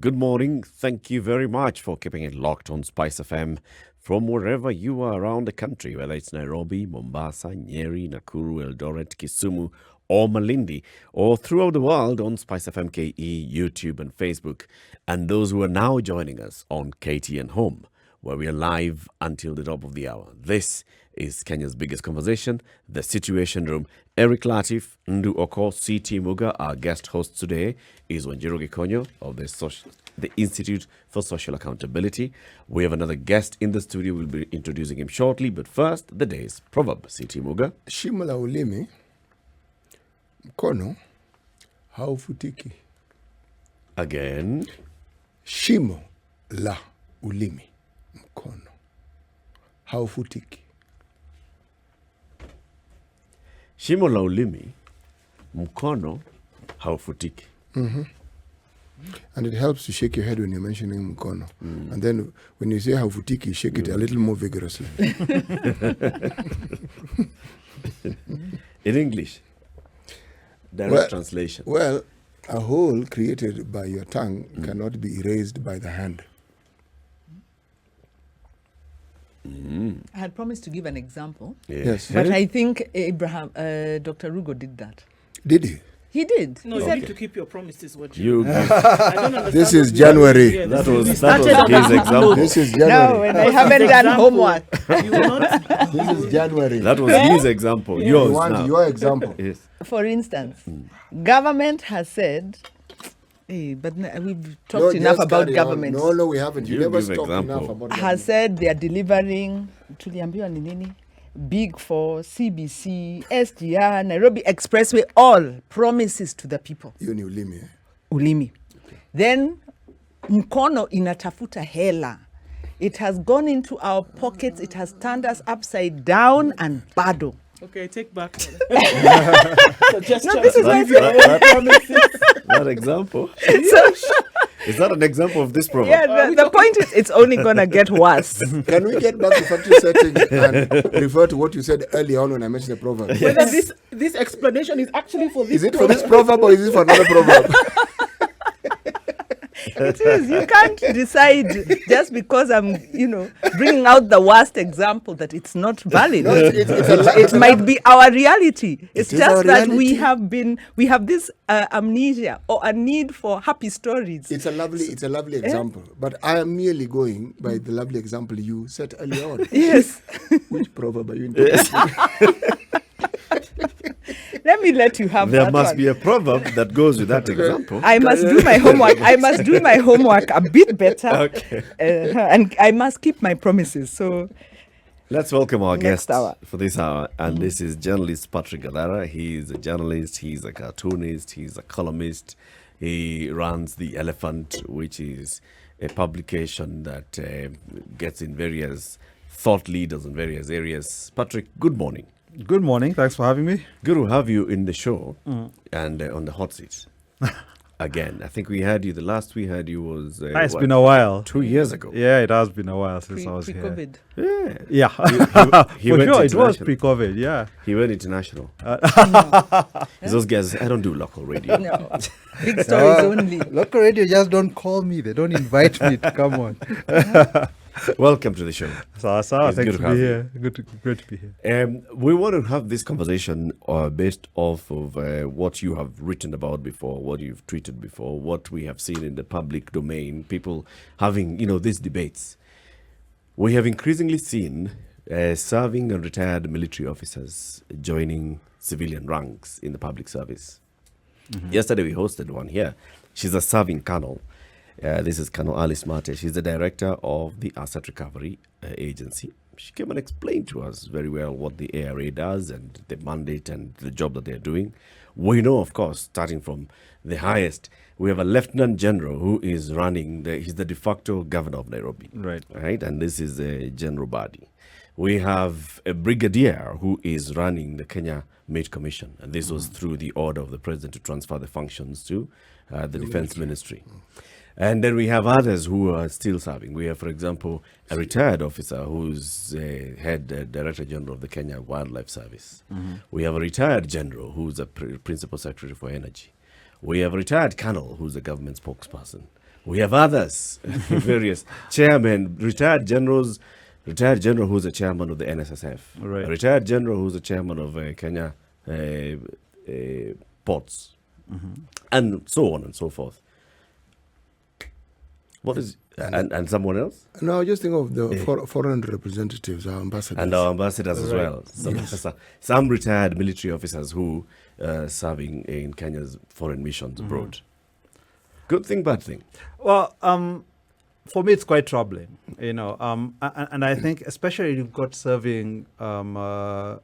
Good morning. Thank you very much for keeping it locked on SpiceFM from wherever you are around the country, whether it's Nairobi, Mombasa, Nyeri, Nakuru, Eldoret, Kisumu, or Malindi, or throughout the world on SpiceFM KE, YouTube, and Facebook, and those who are now joining us on KTN Home, where we are live until the top of the hour. This is Kenya's biggest conversation, The Situation Room. Eric Latif, Ndu Oko, CT Muga, our guest host today is Wanjiru Gikonyo of the Institute for Social Accountability. We have another guest in the studio. We'll be introducing him shortly, but first, the day's proverb. CT Muga. Shimo la ulimi, mkono haufutiki. Again. Shimo la ulimi, mkono haufutiki. Shimo la ulimi, mkono haufutiki. And it helps to shake your head when you're mentioning mkono. And then when you say haufutiki, shake it a little more vigorously. In English, direct translation. Well, a hole created by your tongue cannot be erased by the hand. I had promised to give an example, Yes. but I think Dr. Rugo did that. Did he? He did. No, He you said need to keep your promises. What You, I don't understand. This is what you- January. Yeah, that this was is- his example. This is no, January. and I haven't done Example. homework. You will not. This is January. That was his example. You Yours want now. your example. Yes. For instance, government has said, but we've talked No, enough just about carry on. government. No, we haven't. You You never give stopped example. enough about Has government. said they are delivering tuliambiwa ni nini? Big Four, CBC, SGR, Nairobi Expressway, all promises to the people. Hiyo ni ulimi. Ulimi. Then mkono inatafuta hela. It has gone into our pockets. It has turned us upside down and bado. Okay, I take back. No, this is why That example. so, Is that an example of this proverb? yeah, the point is it's only going to get worse. Can we get back to factory settings and refer to what you said earlier on when I mentioned the proverb? Whether this explanation is actually for this. Is it for this proverb or is it for another proverb? It is. You can't decide just because I'm, bringing out the worst example that it's not valid. No, it's It might be our reality. It's is our just that reality. we have this amnesia or a need for happy stories. It's a lovely example. But I am merely going by the lovely example you set earlier on. Yes. Which proverb are you interpreting? Let me let you have There that must one. be a proverb that goes with that example. I must do my homework. I must do my homework a bit better. Okay. And I must keep my promises. So Let's welcome our Next guest hour. for this hour. And this is journalist Patrick Gathara. He is a journalist, he's a cartoonist, he's a columnist. He runs The Elephant, which is a publication that gets in various thought leaders in various areas. Patrick, good morning. Good morning. Thanks for having me. Good to have you in the show and on the hot seat. Again, I think we had you, the last we had you was It's been a while. 2 years ago. Yeah, it has been a while since I was here. pre-COVID. Yeah. Yeah, He for went sure. It was international. pre-COVID. Yeah. He went international. Those guys, I don't do local radio. No. Big stories only. Local radio just don't call me. They don't invite me to come on. Welcome to the show. So, It's thanks good to to be have here. Great to be here. We want to have this conversation based off of what you have written about before, what you've tweeted before, what we have seen in the public domain, people having, these debates. We have increasingly seen serving and retired military officers joining civilian ranks in the public service. Yesterday we hosted one here. She's a serving colonel. This is Colonel Alice Mate. She's the director of the Asset Recovery Agency. She came and explained to us very well what the ARA does and the mandate and the job that they're doing. We know, of course, starting from the highest, we have a lieutenant general who is running, he's the de facto governor of Nairobi. Right? And this is General Badi. We have a brigadier who is running the Kenya Made Commission. And this was through the order of the president to transfer the functions to the Defense Ministry. And then we have others who are still serving. We have, for example, a retired officer who's head director general of the Kenya Wildlife Service. We have a retired general who's a principal secretary for energy. We have a retired colonel who's a government spokesperson. We have others, various chairmen, retired generals, retired general who's a chairman of the NSSF, Right. a retired general who's a chairman of Kenya ports, and so on and so forth. What is and someone else? No, just think of the foreign representatives, our ambassadors. And our ambassadors as well. Some retired military officers who serving in Kenya's foreign missions abroad. Good thing, bad thing. Well, for me, it's quite troubling, and I think especially you've got serving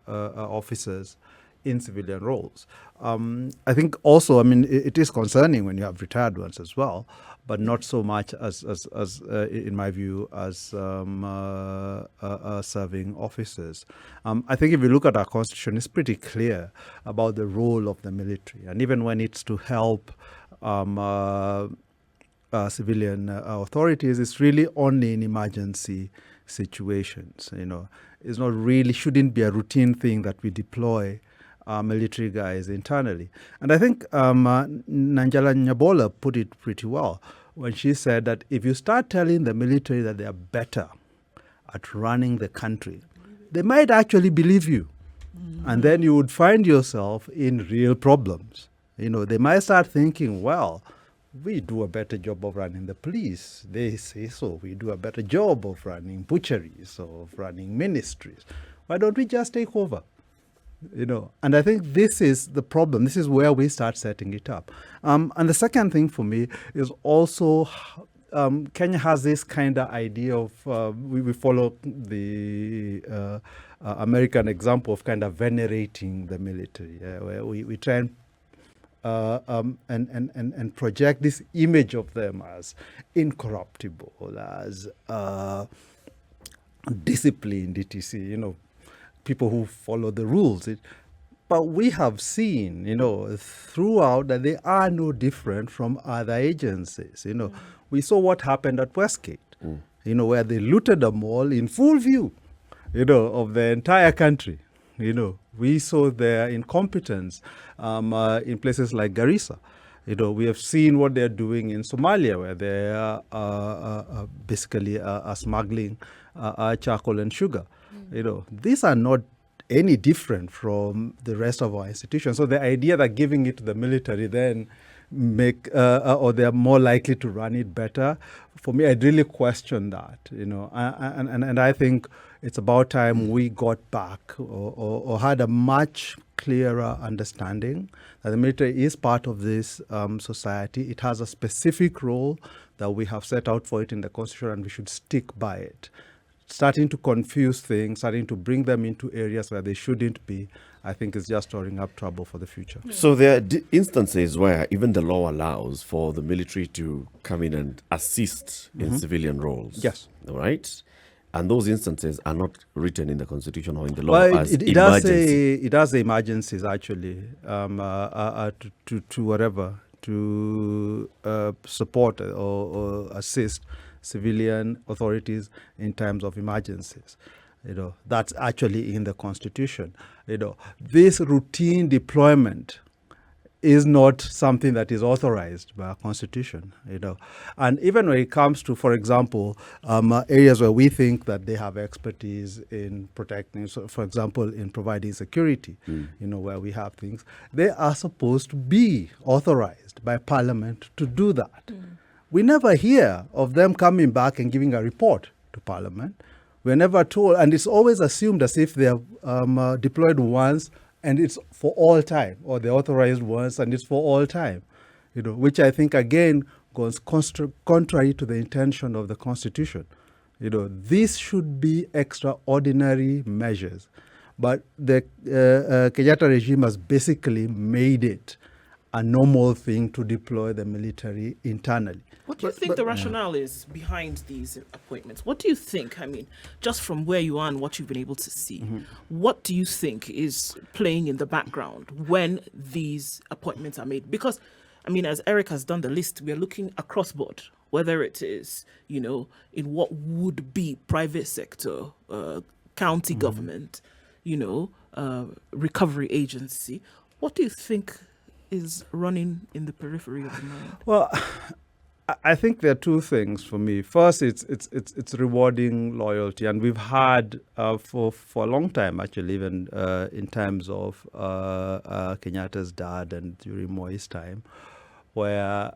officers in civilian roles. I think also, it is concerning when you have retired ones as well, but not so much as in my view, as serving officers. I think if you look at our constitution, it's pretty clear about the role of the military, and even when it's to help civilian authorities, it's really only in emergency situations. It's not really, shouldn't be a routine thing that we deploy military guys internally. And I think Nanjala Nyabola put it pretty well when she said that if you start telling the military that they are better at running the country, they might actually believe you. And then you would find yourself in real problems. They might start thinking, well, we do a better job of running the police. They say so. We do a better job of running butcheries, of running ministries. Why don't we just take over? And I think this is the problem. This is where we start setting it up. And the second thing for me is also Kenya has this kind of idea of, we follow the American example of kind of venerating the military, where we try and project this image of them as incorruptible, as disciplined, etc., people who follow the rules. But we have seen, throughout that they are no different from other agencies. We saw what happened at Westgate, where they looted the mall in full view, of the entire country. We saw their incompetence in places like Garissa. We have seen what they're doing in Somalia, where they are basically smuggling charcoal and sugar. These are not any different from the rest of our institutions. So the idea that giving it to the military then or they're more likely to run it better, for me, I'd really question that. And I think it's about time we got back or had a much clearer understanding that the military is part of this society. It has a specific role that we have set out for it in the Constitution, and we should stick by it. Starting to confuse things, starting to bring them into areas where they shouldn't be, I think is just storing up trouble for the future. So there are instances where even the law allows for the military to come in and assist in civilian roles. Yes. All right? And those instances are not written in the Constitution or in the law Well, as it does say emergencies actually to support or assist civilian authorities in times of emergencies. That's actually in the Constitution. This routine deployment is not something that is authorized by our Constitution. And even when it comes to, for example, areas where we think that they have expertise in protecting, so for example, in providing security, where we have things, they are supposed to be authorized by Parliament to do that. We never hear of them coming back and giving a report to Parliament. We're never told, and it's always assumed as if they're deployed once and it's for all time, or they're authorized once and it's for all time, which I think, again, goes contrary to the intention of the Constitution. This should be extraordinary measures. But the Kenyatta regime has basically made it a normal thing to deploy the military internally. What do you think the rationale is behind these appointments? What do you think, just from where you are and what you've been able to see, what do you think is playing in the background when these appointments are made? Because, as Eric has done the list, we are looking across board, whether it is, in what would be private sector, county government, recovery agency. What do you think is running in the periphery of the mind? Well, I think there are two things for me. First, it's rewarding loyalty, and we've had for a long time, actually, even in terms of Kenyatta's dad and during Moi's time, where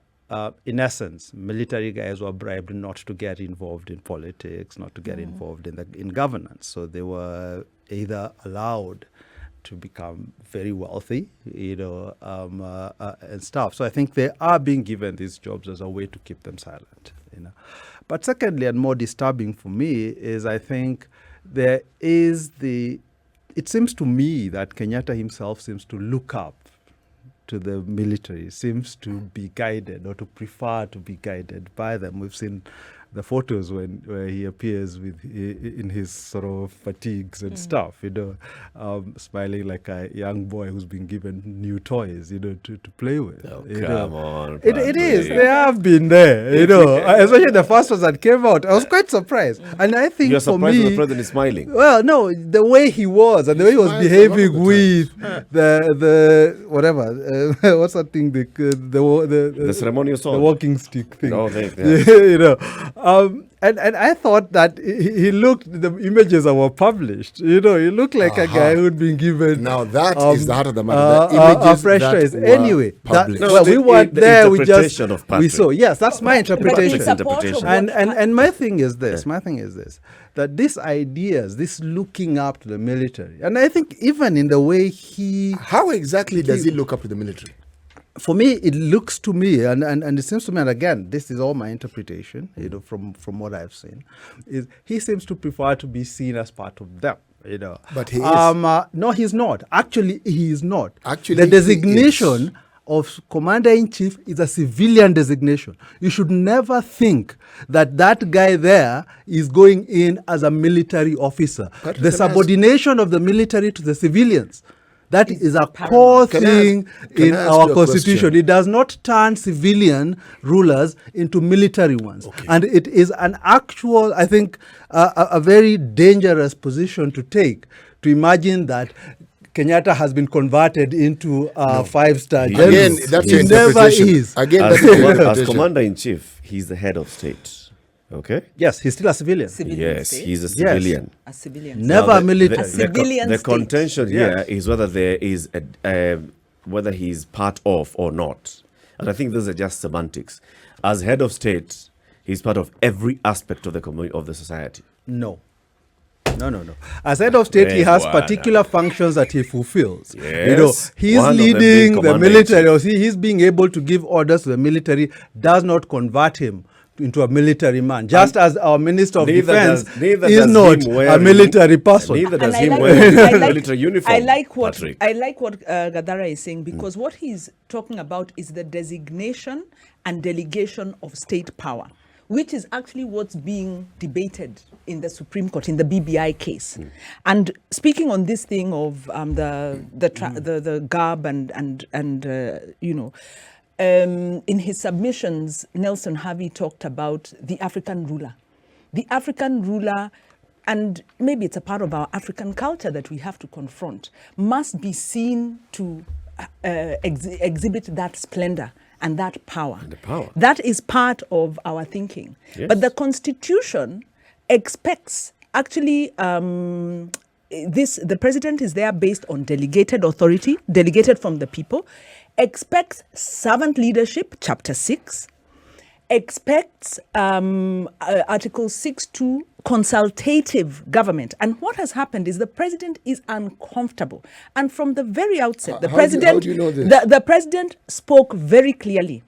in essence, military guys were bribed not to get involved in politics, not to get involved in governance. So they were either allowed to become very wealthy, and stuff. So I think they are being given these jobs as a way to keep them silent, But secondly, and more disturbing for me, is I think there is it seems to me that Kenyatta himself seems to look up to the military, seems to be guided or to prefer to be guided by them. We've seen the photos where he appears in his sort of fatigues and stuff, smiling like a young boy who's been given new toys, to play with. Oh, come on. It is. They have been there, especially the first ones that came out. I was quite surprised. And I think You're for surprised me, the president is smiling. well, no, the way he was and the way he was smiles a lot of behaving the with the whatever, what's that thing, The ceremonial the sword. walking stick thing. Oh, And I thought that he looked, the images that were published, he looked like a guy who'd been given. Now that is the heart of the matter. The images fresh that choice. were Anyway, published. No, well, we the- weren't the there. We interpretation of we Patrick. saw. Yes, that's my But in interpretation. support of interpretation. what And my thing is this. My thing is this. That these ideas, this looking up to the military, and I think even in the way How exactly does he look up to the military? for me, it looks to me, and it seems to me, and again, this is all my interpretation, from what I've seen, is he seems to prefer to be seen as part of them. But he is. No, he's not. Actually, he is not. Actually, the he designation of commander-in-chief is a civilian designation. You should never think that guy there is going in as a military officer. But The can I ask- subordination of the military to the civilians, that is a paramount. core Can I ask- thing can in I ask our you a constitution. question? It does not turn civilian rulers into military ones. Okay. And it is an actual, I think, a very dangerous position to take, to imagine that Kenyatta has been converted into a five-star general. Again, that's your He never interpretation. is. Again, As, that's your as interpretation. commander-in-chief, he's the head of state. Okay? Yes, he's still a civilian. Civilian Yes, state, he's a civilian. a civilian. Never Now, a military. A civilian the state. contention here Yes. is whether there is whether he's part of or not. And I think those are just semantics. As head of state, he's part of every aspect of the of the society. No. As head of state, he has Well, particular functions that he fulfills. Yes. He's One of them being leading the commander-in-chief. military, or he's being able to give orders to the military does not convert him into a military man. Just as our Minister of Defense is not a military person. Neither does And him I wearing like- a military uniform. I like what Patrick. Gathara is saying, because what he's talking about is the designation and delegation of state power, which is actually what's being debated in the Supreme Court in the BBI case. And speaking on this thing of the garb in his submissions, Nelson Harvey talked about the African ruler. The African ruler, and maybe it's a part of our African culture that we have to confront, must be seen to exhibit that splendor and that power. And the power. That is part of our thinking. Yes. But the Constitution expects, actually, the president is there based on delegated authority, delegated from the people, expects servant leadership, Chapter 6, expects Article 6.2, consultative government. And what has happened is the president is uncomfortable. And from the very outset, the how do you know this? the president spoke very clearly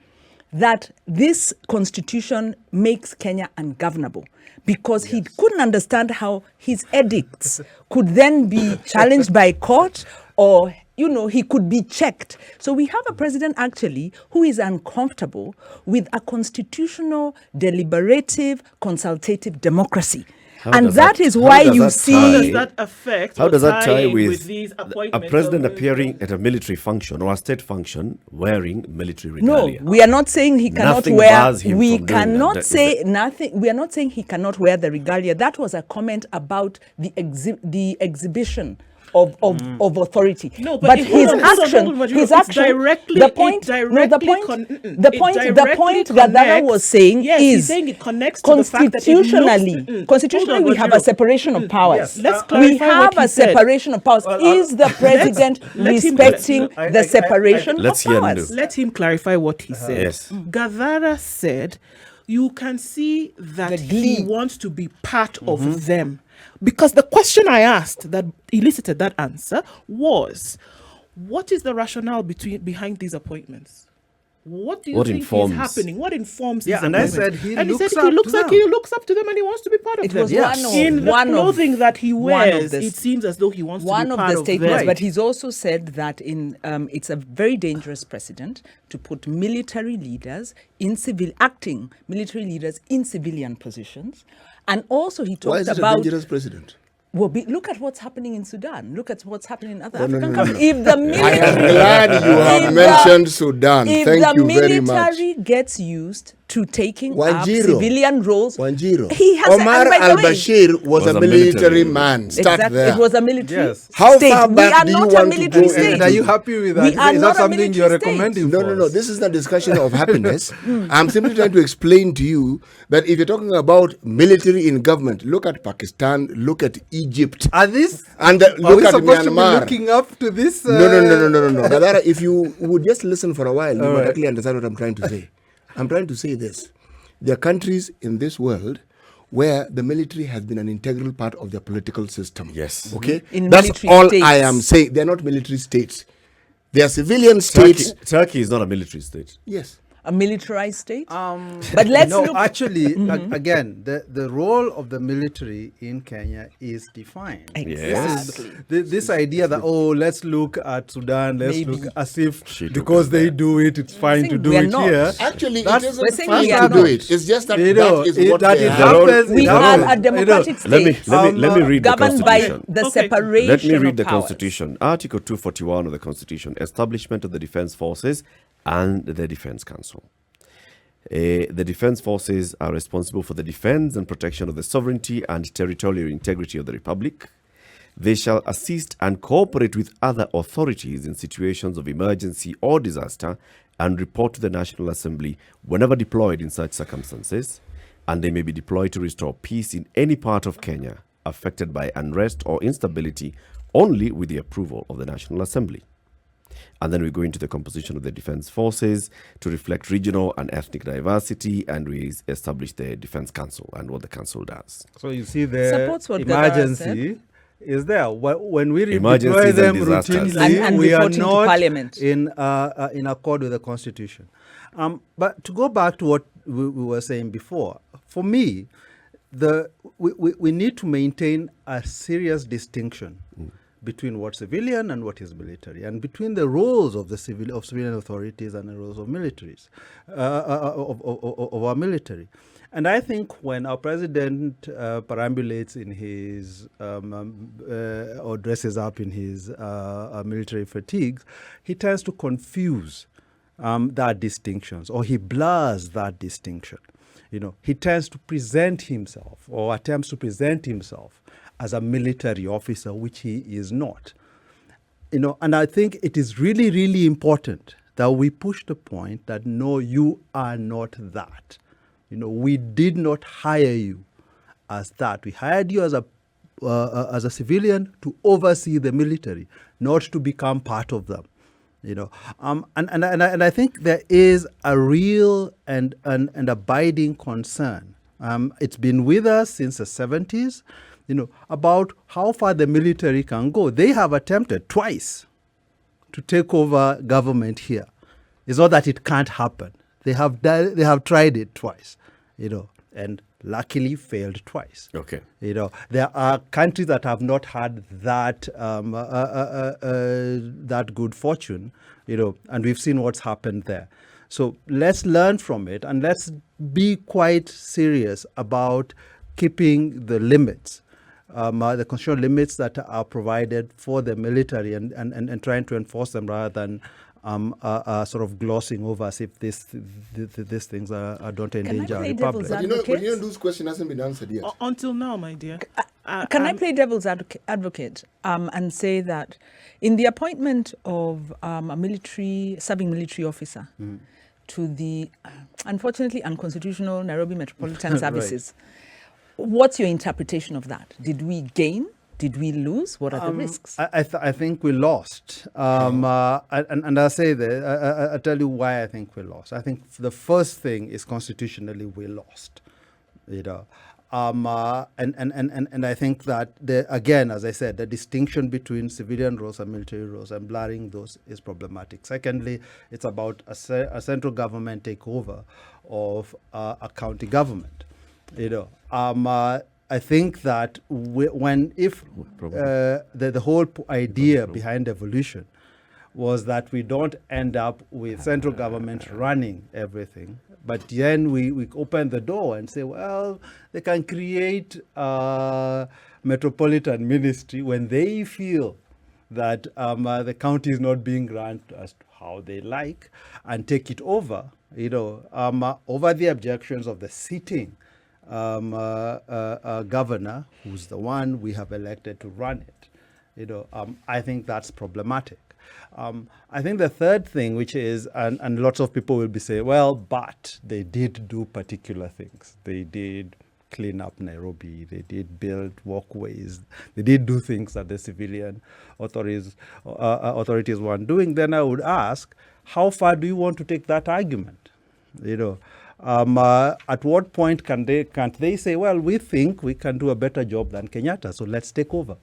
that this constitution makes Kenya ungovernable, because he couldn't understand how his edicts could then be challenged by court, or he could be checked. So we have a president actually who is uncomfortable with a constitutional, deliberative, consultative democracy. And that is why you How see... does that affect How or does that tie in with these a appointments? president of- appearing at a military function or a state function wearing military No, regalia? we are not saying he cannot Nothing wear. bars him We from doing cannot that. say nothing. We are not saying he cannot wear the regalia. That was a comment about the exhibition of authority. No, but his action, the point Gathara was saying is, he's saying it connects to the fact that constitutionally we have a separation of powers. Let's clarify we have a separation of powers. Is the president respecting the separation of powers? Let him clarify what he said. Yes. Gathara said, you can see that he wants to be part of them. Because the question I asked that elicited that answer was, what is the rationale behind these appointments? What do you think is happening? What informs these appointments? And I said he looks up to them and he wants to be part of them. It was in the clothing that he wears, it seems as though he wants to be part of them. One of the statements, but he's also said that it's a very dangerous precedent to put military leaders acting military leaders in civilian positions. And also he talked about... Why is it a dangerous precedent? Well, look at what's happening in Sudan. Look at what's happening in other African countries. If the military, I am glad you have mentioned Sudan. Thank you very much. If the military gets used to taking up civilian roles, he has Omar al-Bashir was a military man. Start there. It was a military state. How far back do you want to go? And are you happy with that? Is that something you're recommending? No. This is not a discussion of happiness. I'm simply trying to explain to you that if you're talking about military in government, look at Pakistan, look at Egypt. Are this? And look at Myanmar. Looking up to this? No. Gathara, if you would just listen for a while, you would actually understand what I'm trying to say. I'm trying to say this. There are countries in this world where the military has been an integral part of their political system. Yes. Okay? In That's all states. I am saying. They're not military states. They are civilian states. Turkey is not a military state. Yes. A militarized state? But let's look... Actually, again, the role of the military in Kenya is defined. Exactly. This idea that, let's look at Sudan, let's look as if because they do it, it's fine to do it here. Actually, That's- it we're isn't saying fine we are to do not. it. It's just that You that know, is it- what that they it have. happens. We it are happens. a democratic Let me state. read the governed by Constitution. the separation Let me read the of powers. Constitution. Article 241 of the Constitution, establishment of the Defense Forces and the Defense Council. The defense forces are responsible for the defense and protection of the sovereignty and territorial integrity of the Republic. They shall assist and cooperate with other authorities in situations of emergency or disaster and report to the National Assembly whenever deployed in such circumstances, and they may be deployed to restore peace in any part of Kenya affected by unrest or instability only with the approval of the National Assembly. And then we go into the composition of the defense forces to reflect regional and ethnic diversity, and we establish the Defense Council and what the council does. So you see the Supports what Gathara emergency is there. When we deploy Emergencies them and disasters. routinely, And we are reporting to not Parliament. in accord with the Constitution. But to go back to what we were saying before, for me, we need to maintain a serious distinction between what's civilian and what is military, and between the roles of the civilian authorities and the roles of militaries, of our military. And I think when our president perambulates in his or dresses up in his military fatigues, he tends to confuse that distinctions, or he blurs that distinction. He tends to present himself, or attempts to present himself, as a military officer, which he is not. And I think it is really, really important that we push the point that, no, you are not that. We did not hire you as that. We hired you as a civilian to oversee the military, not to become part of them. And I think there is a real and abiding concern. It's been with us since the 70s. About how far the military can go. They have attempted twice to take over government here. It's not that it can't happen. They have tried it twice, and luckily failed twice. Okay. There are countries that have not had that that good fortune, and we've seen what's happened there. So let's learn from it, and let's be quite serious about keeping the limits. The constitutional limits that are provided for the military, and trying to enforce them rather than sort of glossing over as if these things don't endanger our republic. But this question hasn't been answered yet. Until now, my dear. Can I play devil's advocate and say that in the appointment of a serving military officer to the, unfortunately, unconstitutional Nairobi Metropolitan Services, what's your interpretation of that? Did we gain? Did we lose? What are the risks? I think we lost. And I'll say that, I'll tell you why I think we lost. I think the first thing is constitutionally we lost. You know, and I think that, again, as I said, the distinction between civilian roles and military roles and blurring those is problematic. Secondly, it's about a central government takeover of a county government. You know, I think that the whole idea behind devolution was that we don't end up with central government running everything, but then we open the door and say, well, they can create a metropolitan ministry when they feel that the county is not being run as how they like, and take it over, you know, over the objections of the sitting governor, who's the one we have elected to run it. You know, I think that's problematic. I think the third thing, which is, and lots of people will be saying, well, but they did do particular things. They did clean up Nairobi. They did build walkways. They did do things that the civilian authorities weren't doing. Then I would ask, how far do you want to take that argument? You know, at what point can't they say, well, we think we can do a better job than Kenyatta, so let's take over?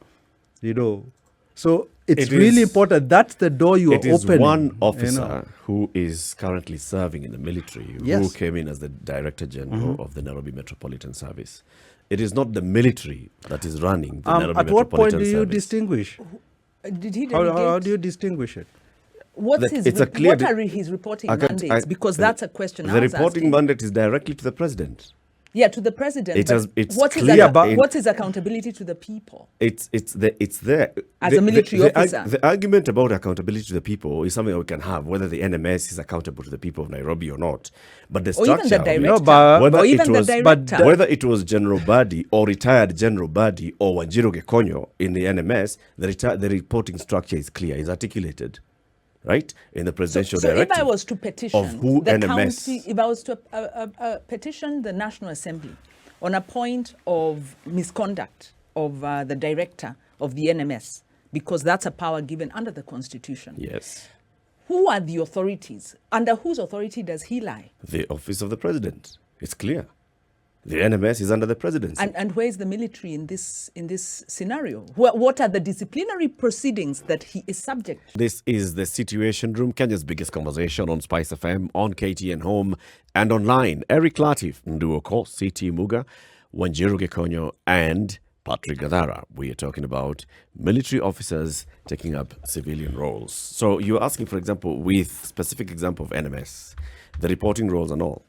You know, so it's really important. That's the door you are opening. It is one officer who is currently serving in the military who came in as the Director General of the Nairobi Metropolitan Service. It is not the military that is running the Nairobi Metropolitan Service. At what point do you distinguish? Did he delegate? How do you distinguish it? What are his reporting mandates? Because that's a question The reporting mandate is directly to the president. Yeah, to the president. What's his accountability to the people? It's there. As a military officer. The argument about accountability to the people is something that we can have, whether the NMS is accountable to the people of Nairobi or not. But the structure, or even the director, whether it was General Badi or retired General Badi or Wanjiru Gekonyo in the NMS, the reporting structure is clear, is articulated. Right, in the presidential directive. So if I was to petition if I was to petition the National Assembly on a point of misconduct of the director of the NMS, because that's a power given under the Constitution. Yes. Who are the authorities? Under whose authority does he lie? The office of the president. It's clear. The NMS is under the presidency. And where is the military in this scenario? What are the disciplinary proceedings that he is subject to? This is the Situation Room, Kenya's biggest conversation on SpiceFM, on KTN Home, and online. Eric Latif, Nduoko, CT Muga, Wanjiru Gekonyo, and Patrick Gathara. We are talking about military officers taking up civilian roles. So you're asking, for example, with specific example of NMS, the reporting roles and all.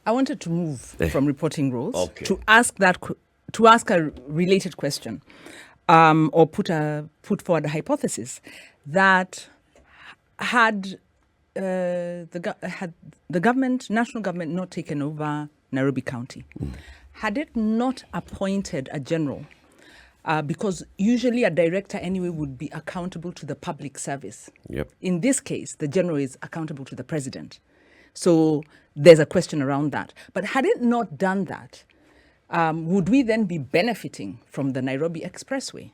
I wanted to move from reporting roles to ask a related question, or put forward a hypothesis that had the government, national government, not taken over Nairobi County, had it not appointed a general, because usually a director anyway would be accountable to the public service. Yep. In this case, the general is accountable to the president. So there's a question around that. But had it not done that, would we then be benefiting from the Nairobi Expressway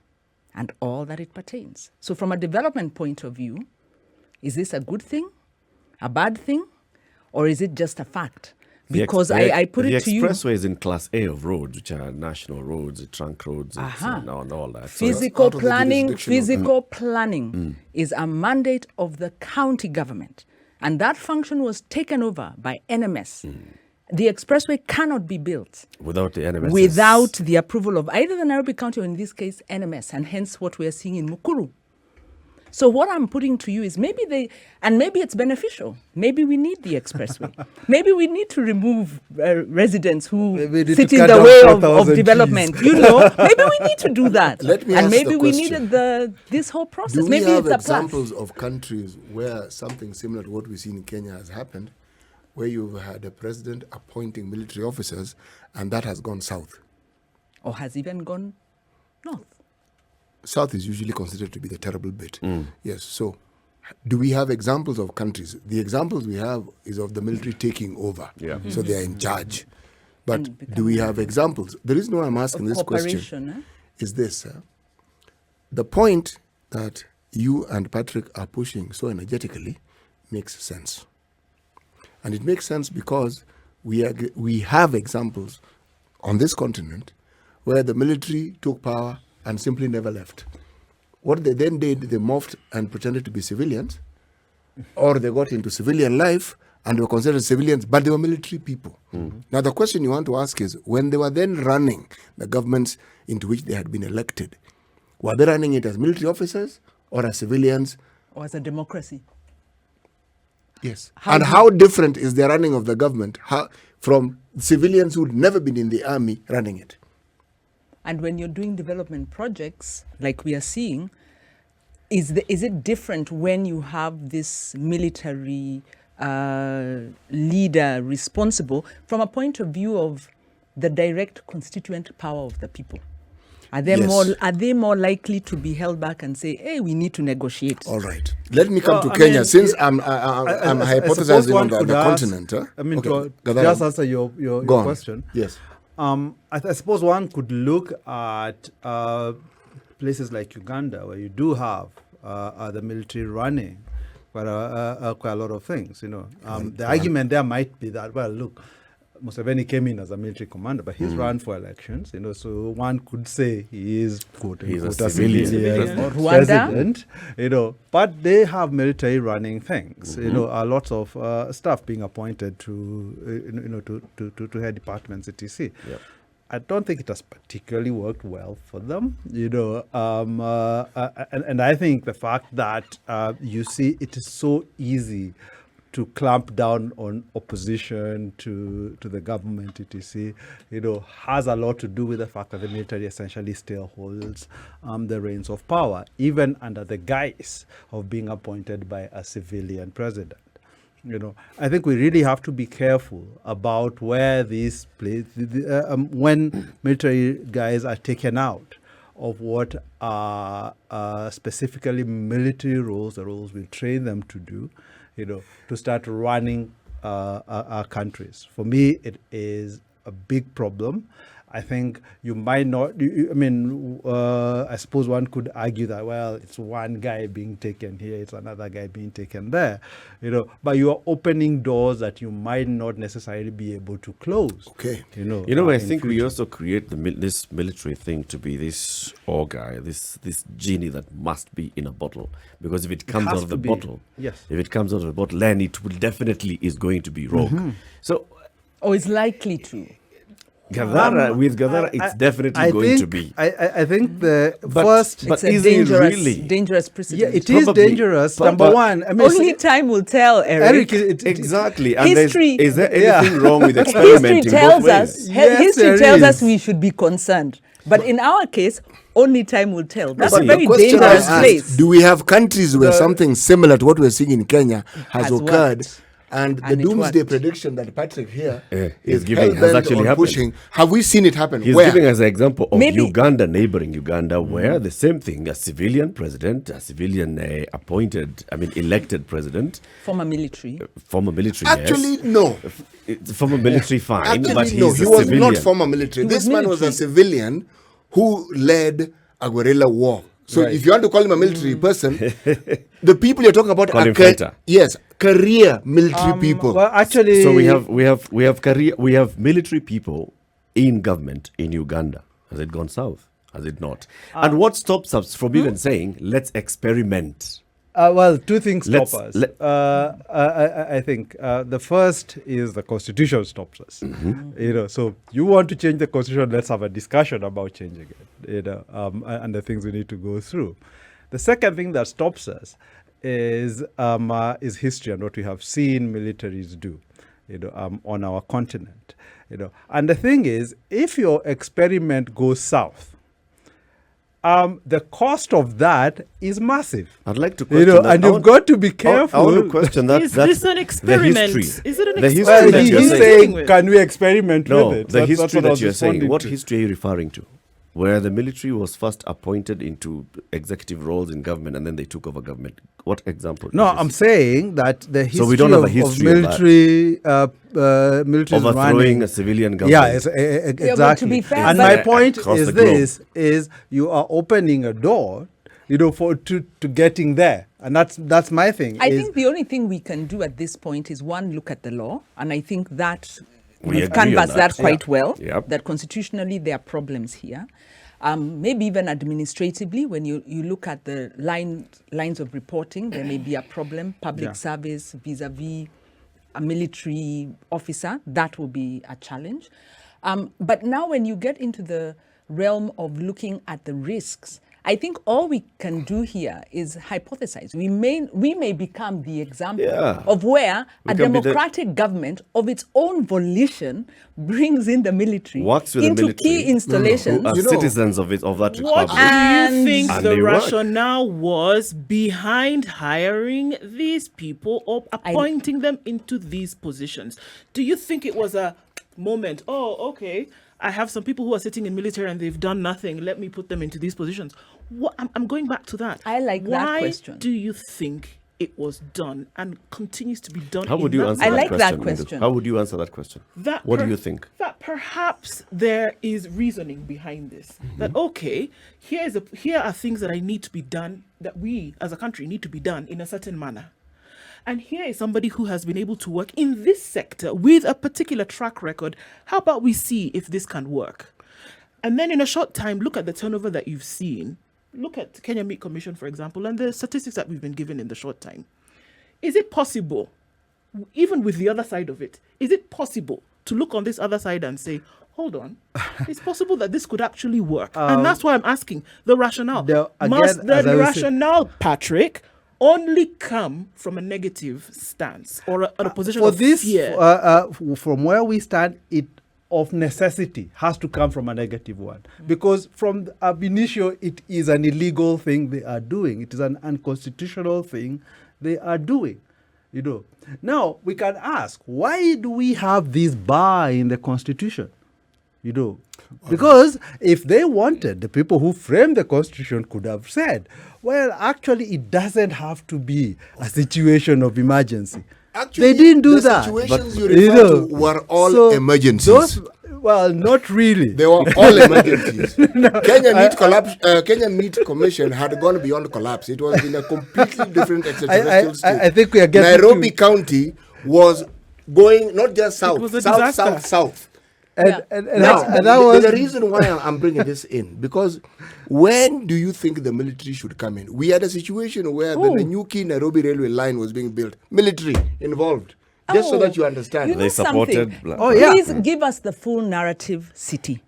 and all that it pertains? So from a development point of view, is this a good thing, a bad thing, or is it just a fact? Because I put it to you. The expressway is in class A of roads, which are national roads, trunk roads, and all that. Physical planning is a mandate of the county government. And that function was taken over by NMS. The expressway cannot be built without the NMS. Without the approval of either the Nairobi County or, in this case, NMS, and hence what we are seeing in Mukuru. So what I'm putting to you is maybe it's beneficial. Maybe we need the expressway. Maybe we need to remove residents who sit in the way of development. You know, maybe we need to do that. And maybe we needed this whole process. Do maybe we have it's a examples of countries where something similar to what we see in Kenya has happened, where you've had a president appointing military officers, and that has gone south? Or has even gone north? South is usually considered to be the terrible bit. Yes. So, do we have examples of countries? The examples we have is of the military taking over. Yeah. So they are in charge. But And do we have examples? The reason why I'm asking Of this question cooperation, is this. The point that you and Patrick are pushing so energetically makes sense. And it makes sense because we have examples on this continent where the military took power and simply never left. What they then did, they morphed and pretended to be civilians, or they got into civilian life and were considered civilians, but they were military people. Now, the question you want to ask is, when they were then running the governments into which they had been elected, were they running it as military officers or as civilians? Or as a democracy? Yes. How different is the running of the government from civilians who'd never been in the army running it? And when you're doing development projects, like we are seeing, is it different when you have this military leader responsible from a point of view of the direct constituent power of the people? Are they more likely to be held back and say, "Hey, we need to negotiate"? All right. Let me come to Kenya, since I'm hypothesizing on the continent. I mean, Okay. to just answer your Go on. question. Yes. I suppose one could look at places like Uganda, where you do have the military running quite a lot of things. The argument there might be that, well, look, Museveni came in as a military commander, but he's run for elections. So one could say he is quote He's unquote a civilian. Or Rwanda. president. But they have military running things. Lots of staff being appointed to head departments, etc. Yep. I don't think it has particularly worked well for them, and I think the fact that you see it is so easy to clamp down on opposition to the government, etc., has a lot to do with the fact that the military essentially still holds the reins of power, even under the guise of being appointed by a civilian president. I think we really have to be careful about where these when military guys are taken out of what are specifically military roles, the roles we train them to do, to start running our countries. For me, it is a big problem. I think you might not, I suppose one could argue that, well, it's one guy being taken here, it's another guy being taken there, but you are opening doors that you might not necessarily be able to close. Okay. I think we also create this military thing to be this guy, this genie that must be in a bottle. Because if it comes out of the bottle, then it will definitely is going to be rogue. So, Or is likely to? Gathara, it's definitely going to be. I think the But first... It's a is it really? dangerous precedent. Yeah, it is Probably. dangerous. But- Number but- one, Only time will tell, Eric. Exactly. And History- is there Yeah. anything wrong with History experimenting tells both us. ways? Yes, History there tells us is. we should be concerned. But in our case, only time will tell. That's But a the very question I dangerous asked, place. do we have countries where something similar to what we're seeing in Kenya has occurred? worked. And the And it doomsday worked. prediction that Patrick here is is giving has hell-bent actually on happened. pushing, have we seen it happen? He's Where? giving us an example of Maybe- Uganda, neighboring Uganda, where the same thing, a civilian president, a civilian elected president, Former military. former military, Actually, no. yes. Former military, fine, Actually, but he's no. a He was civilian. not former military. He was This man was a military. civilian who led a guerrilla war. So Right. if you want to call him a military person, the people you're talking about Call are him fighter. career military people. Well, actually... So we have military people in government in Uganda. Has it gone south? Has it not? And what stops us from even saying, let's experiment? well, two things stop Let's- us. let- I think the first is the Constitution stops us. So you want to change the Constitution, let's have a discussion about changing it, and the things we need to go through. The second thing that stops us is history and what we have seen militaries do, on our continent. And the thing is, if your experiment goes south, the cost of that is massive. I'd like to question that. And you've got to be careful. I want to question that. Is that's this an experiment? The history. Is it an The history experiment? that you're He's saying. saying, can we experiment No, with it? the That's history what I that was you're saying. responding What to. history are you referring to? Where the military was first appointed into executive roles in government and then they took over government. What example? No, is this? I'm saying that the history, So we don't have a of history of military, military overthrowing running. a civilian government. Yeah, but to exactly. be fair, And but- my point Across is the globe. this: is you are opening a door, to getting there, and that's my thing. I is- think the only thing we can do at this point is one, look at the law, and I think that We we've agree canvassed on that. that quite well. Yep. That constitutionally there are problems here. Maybe even administratively, when you look at the lines of reporting, there may be a problem. Public Yeah. service vis-a-vis a military officer, that will be a challenge. But now when you get into the realm of looking at the risks, I think all we can do here is hypothesize. We may become the example Yeah. of where We a can be the- democratic government of its own volition brings in the military Works with the into military. key installations. Who are You know, citizens of that What republic. do And- you think And the they work. rationale was behind hiring these people or appointing them into these positions? Do you think it was a moment, okay, I have some people who are sitting in military and they've done nothing, let me put them into these positions? I'm going back to that. I like that Why question. do you think it was done and continues to be done? How would in you that answer I that like question? that question. How would you answer that question? What do you think? That perhaps there is reasoning behind this. That okay, here are things that I need to be done, that we as a country need to be done in a certain manner. And here is somebody who has been able to work in this sector with a particular track record. How about we see if this can work? And then in a short time, look at the turnover that you've seen. Look at Kenya Meat Commission, for example, and the statistics that we've been given in the short time. Is it possible, even with the other side of it, is it possible to look on this other side and say, hold on, it's possible that this could actually work? And that's why I'm asking the rationale. Must as I the was saying- rationale, Patrick, only come from a negative stance or a position for of this, fear? from where we stand, it of necessity has to come from a negative one, because from ab initio it is an illegal thing they are doing. It is an unconstitutional thing they are doing. Now we can ask, why do we have this bar in the Constitution? Because if they wanted, the people who framed the Constitution could have said, well, actually it doesn't have to be a situation of emergency. Actually, they didn't do the that. situations you refer to were all emergencies. Well, not really. They were all emergencies. Kenya Meat Commission had gone beyond collapse. It was in a completely different extraterrestrial state. I think we are getting Nairobi County was going not just south, was a south, disaster. south, south. Yeah. And Now, that was the reason why I'm bringing this in, because when do you think the military should come in? We had a situation where the Nanyuki Nairobi railway line was being built, military involved, just so Oh, that you understand. you know They supported. something? Oh, yeah. Please give us the full narrative, City.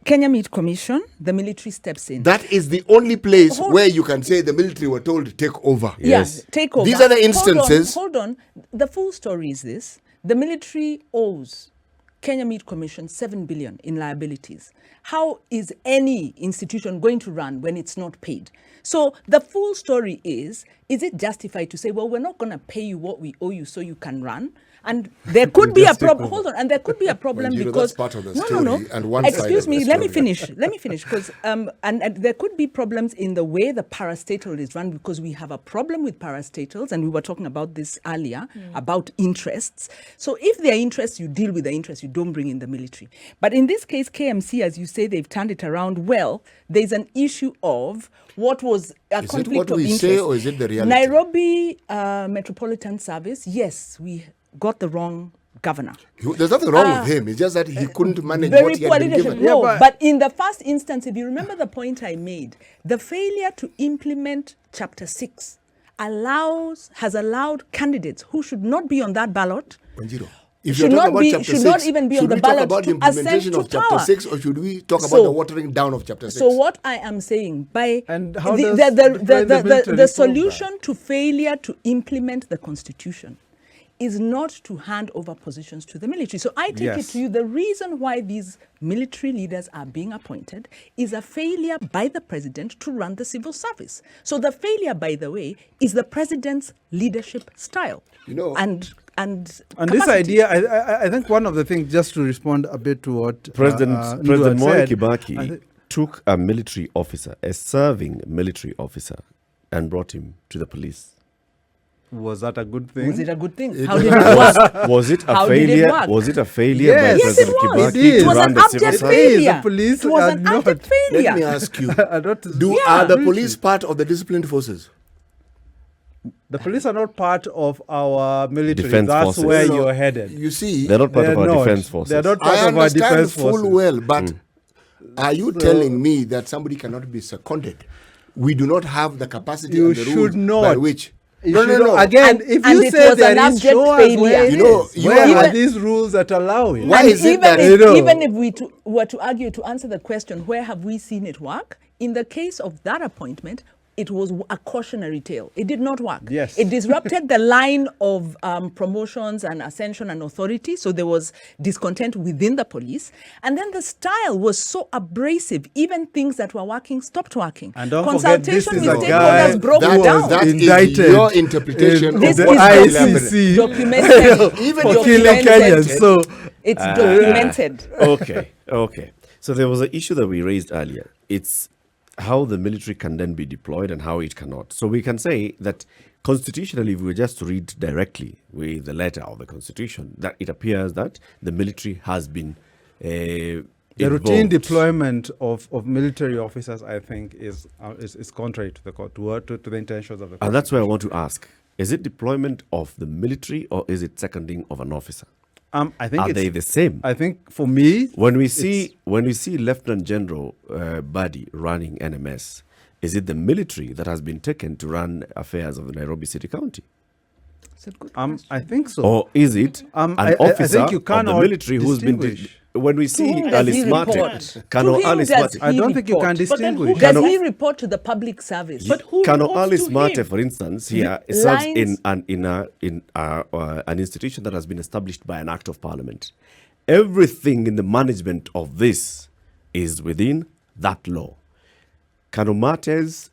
Kenya Meat Commission, the military steps in. That is the only place Hold- where you can say the military were told to take over. Yes. Yeah, take over. These are the instances. Hold on. The full story is this. The military owes Kenya Meat Commission 7 billion in liabilities. How is any institution going to run when it's not paid? So the full story is it justified to say, well, we're not going to pay you what we owe you so you can run? And there could be a Just take problem. over. Hold on. And there could be a problem Well, because... that's part of the no, story no, no. and one side Excuse of me. the Let me story. finish. Let me finish. Because and there could be problems in the way the parastatal is run, because we have a problem with parastatals, and we were talking about this earlier, about interests. So if there are interests, you deal with the interests, you don't bring in the military. But in this case, KMC, as you say, they've turned it around. Well, there's an issue of what was a Is it conflict what of we interest. say or is it the reality? Nairobi Metropolitan Service, yes, we got the wrong governor. There's nothing wrong with him. It's just that he couldn't manage Very what he poor had been leadership. given. No, Yeah, but in the first instance, if you remember the point I made, the failure to implement Chapter 6 has allowed candidates who should not be on that ballot, Wanjiro, if Should you're not talking about be- Chapter should 6, not even be on should the we talk ballot about the to ascend implementation to of Chapter power? 6, or should we talk So- about the watering down of Chapter 6? So what I am saying, by And how the, does the, the military the solve solution to failure to implement the Constitution is not to hand over positions to the military. So I take it Yes. to you, the reason why these military leaders are being appointed is a failure by the president to run the civil service. So the failure, by the way, is the president's leadership style. You know- and And this capacity. idea, I think one of the things, just to respond a bit to what President President Mwai said, I Kibaki thi- took a military officer, a serving military officer, and brought him to the police. was that a good thing? Was it a good thing? How did it work? Was it a How did it failure? work? Was it a failure Yes. by Yes, President it was. Kibaki It is. to It was run an the civil abject service? It is. failure. The police It was are an not- abject failure. Let me ask you, I don't- are the Yeah. police part of the disciplined forces? The police are not part of our military. Defense That's forces. where No, you're headed. You see, They're not part of They're our not. defense forces. They're not part I of our understand defense full forces. well, but are you telling me that somebody cannot be seconded? We do not have the capacity You and the should rules not. by which. You No, should no, not- no. Again, And- if and you it say was there an is, abject show us where failure. it You know, is. you Where are- are Even- these rules that allow it? Why And is it even that- if, You know. even if we were to argue to answer the question, where have we seen it work? In the case of that appointment, it was a cautionary tale. It did not work. Yes. It disrupted the line of promotions and ascension and authority. So there was discontent within the police. And then the style was so abrasive. Even things that were working stopped working. And don't forget, this Consultation is with a guy stakeholders broke that, down. that is Indicted your interpretation in This of the is what ICC documented. Even for if killing documented. Kenyans. So It's documented. Okay. So there was an issue that we raised earlier. It's how the military can then be deployed and how it cannot. So we can say that constitutionally, if we were just to read directly with the letter of the constitution, that it appears that the military has been the routine involved. deployment of military officers, I think, is contrary to the to the intentions of the And that's where I want to ask: is it deployment of the military or is it seconding of an officer? I think Are it's, they the same? I think for me, When we see Lieutenant General Badi running NMS, is it the military that has been taken to run affairs of the Nairobi City County, It's a good I think so. or is it an I officer think you of the cannot military who's been? distinguish. When we see whom does Alice he Mate, report? Colonel To whom Alice does Mate, I don't think you can report? But then who distinguish. Does Cannot- he report to the public service? But who Colonel reports Alice to Mate, him? for instance, here serves in Lines- an institution that has been established by an act of parliament. Everything in the management of this is within that law. Colonel Mate's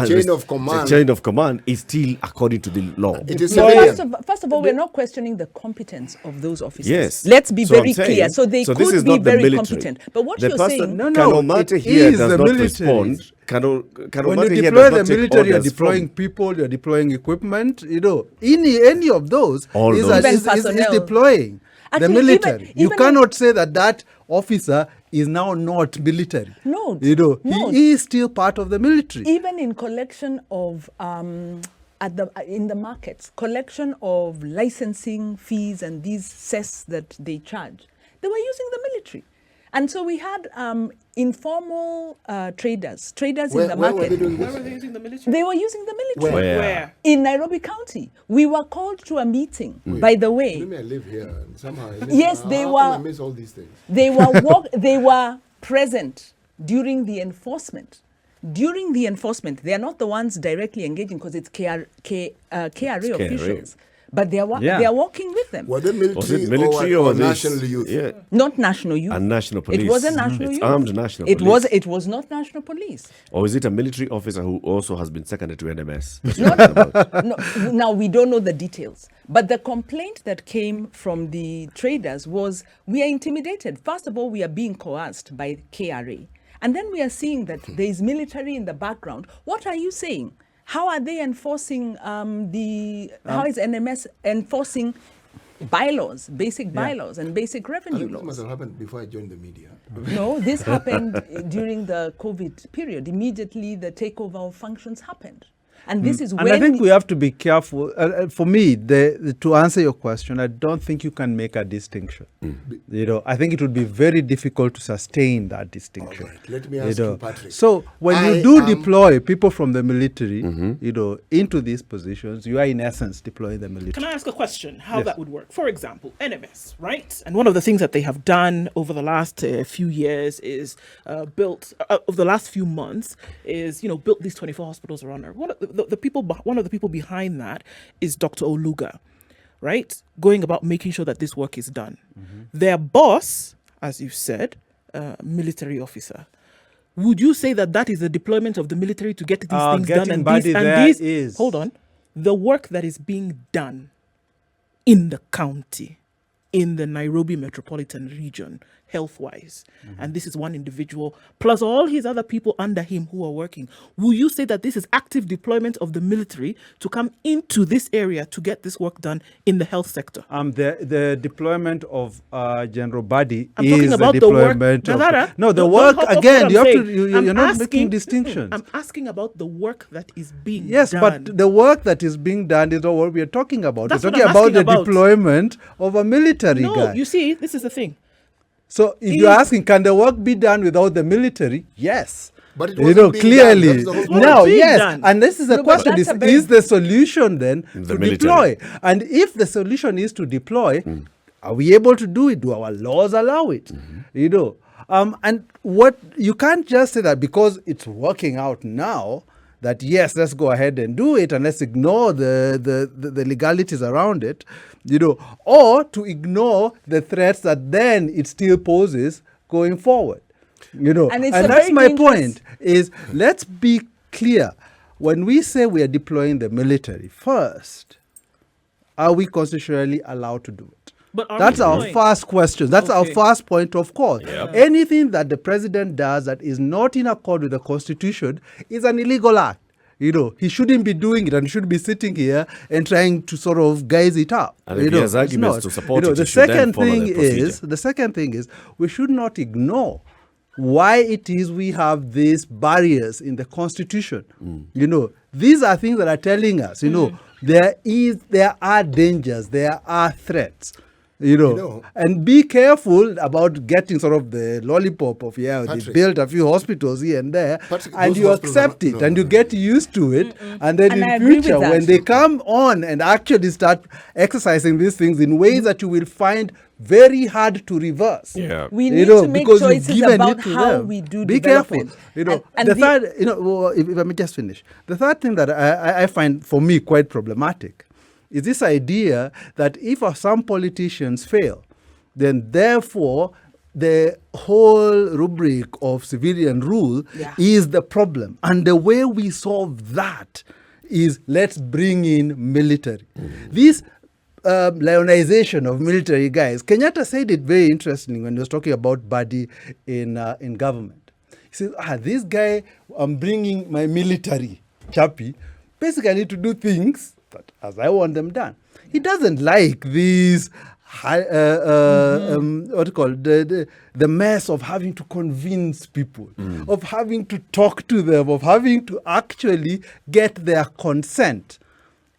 chain of command. the chain of command is still according to the law. It is No, civilian. first of all, we're not questioning the competence of those officers. Yes. Let's be So I'm very saying- clear. So they so this could is be not the very military. competent. But what The you're person- saying, No, Colonel Mate it here is does the not military. respond. Colonel When Mate you here deploy does the not take military, you're orders deploying from- people, you're deploying equipment. Any of those All is, those. Even is personnel. deploying Actually, the military. You even cannot say that officer is now not military. No, no. no. He is still part of the military. even in collection of in the markets, collection of licensing fees and these cess that they charge, they were using the military. And so we had informal traders Where in the were they market. doing Where were this? they using the military? They were using the military. Where? In Nairobi County. We were called to a meeting, by the way. Maybe I live here and somehow. Yes, they how come were- I miss all these things. They were present during the enforcement. During the enforcement, they are not the ones directly engaging because it's KRA officials, but they are working with them. Were they Was military, it military or or this- national youth? Yeah, Not national youth. and national police. It wasn't national It's youth. armed national It police. was not national police. Or is it a military officer who also has been seconded to NMS? No, now we don't know the details, but the complaint that came from the traders was we are intimidated. First of all, we are being coerced by KRA, and then we are seeing that there is military in the background. What are you saying? How are they enforcing how is NMS enforcing bylaws, basic bylaws and basic I revenue think this must laws? have happened before I joined the media. No, this happened during the COVID period. Immediately the takeover of functions happened. And this is And when I think we have to be careful. For me, to answer your question, I don't think you can make a distinction. I think it would be very difficult to sustain that distinction. All right, let me ask you, Patrick. So when I you do am- deploy people from the military, into these positions, you are in essence deploying the military. Can I ask a question? How Yes. that would work? For example, NMS, right? And one of the things that they have done over the last few years is built, over the last few months, is built these 24 hospitals around. the people, one of the people behind that is Dr. Oluga, right? Going about making sure that this work is done. Their boss, as you said, military officer. Would you say that that is the deployment of the military to get these things done? And these, hold on, the work that is being done in the county, in the Nairobi metropolitan region, health-wise, and this is one individual, plus all his other people under him who are working. Will you say that this is active deployment of the military to come into this area to get this work done in the health sector? The deployment of General Badi I'm is talking about the deployment the work. Gathara, no, the don't work hop off again. what You I'm have to. saying. You're not making distinctions. I'm asking about the work that is being Yes, done. but the work that is being done is not what we are talking about. That's We're what talking I'm about asking the about. deployment of a military No, guy. you see, this is the thing. So if you're asking, can the work be done without the military? Yes. But it You wasn't know, being clearly. done. That was the whole point. Now, being yes. done. And this is the No, but question, that's is, a very- is the solution then The to military. deploy? And if the solution is to deploy, are we able to do it? Do our laws allow it? You know, and what you can't just say that because it's working out now, that yes, let's go ahead and do it and let's ignore the legalities around it, you know, or to ignore the threats that then it still poses going forward. You know, And and, it's a that's very my dangerous- point, is let's be clear. When we say we are deploying the military, first, are we constitutionally allowed to do it? But are That's we our deploying? first question. That's our Okay. first point of call. Anything that the president does that is not in accord with the constitution is an illegal act. You know, he shouldn't be doing it and he shouldn't be sitting here and trying to sort of guise it up. And if You he know, has it's arguments not. to support You know, it, he the should then second follow thing the is, procedure. we should not ignore why it is we have these barriers in the constitution. You know, these are things that are telling us, you know, there are dangers, there are threats. You know, and be careful about getting sort of the lollipop of, they Patrick. built a few hospitals here and there, Patrick, and those you hospitals accept are it not- and no, you no, get used to it, and then And I in agree with future, that. when they come on and actually start exercising these things in ways that you will find very hard to reverse. Yeah. We You need know, to make because you've choices given about it to how them. we do Be careful. development. You know, And the the- third, you know, well, if I may just finish, the third thing that I find for me quite problematic is this idea that if some politicians fail, then therefore the whole rubric of civilian rule is the problem. And the way we solve that is let's bring in military. This lionization of military guys, Kenyatta said it very interestingly when he was talking about Badi in government. He says, this guy, I'm bringing my military chappy basically to do things that as I want them done. He doesn't like these what do you call it? The mess of having to convince people, of having to talk to them, of having to actually get their consent.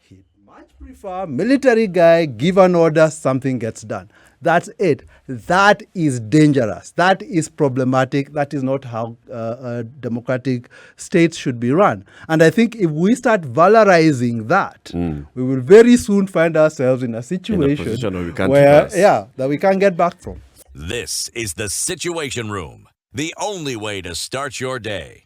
He'd much prefer military guy, give an order, something gets done. That's it. That is dangerous. That is problematic. That is not how democratic states should be run. And I think if we start valorizing that, we will very soon find ourselves in a situation position where we can't where, reverse. that we can't get back from. This is the Situation Room, the only way to start your day.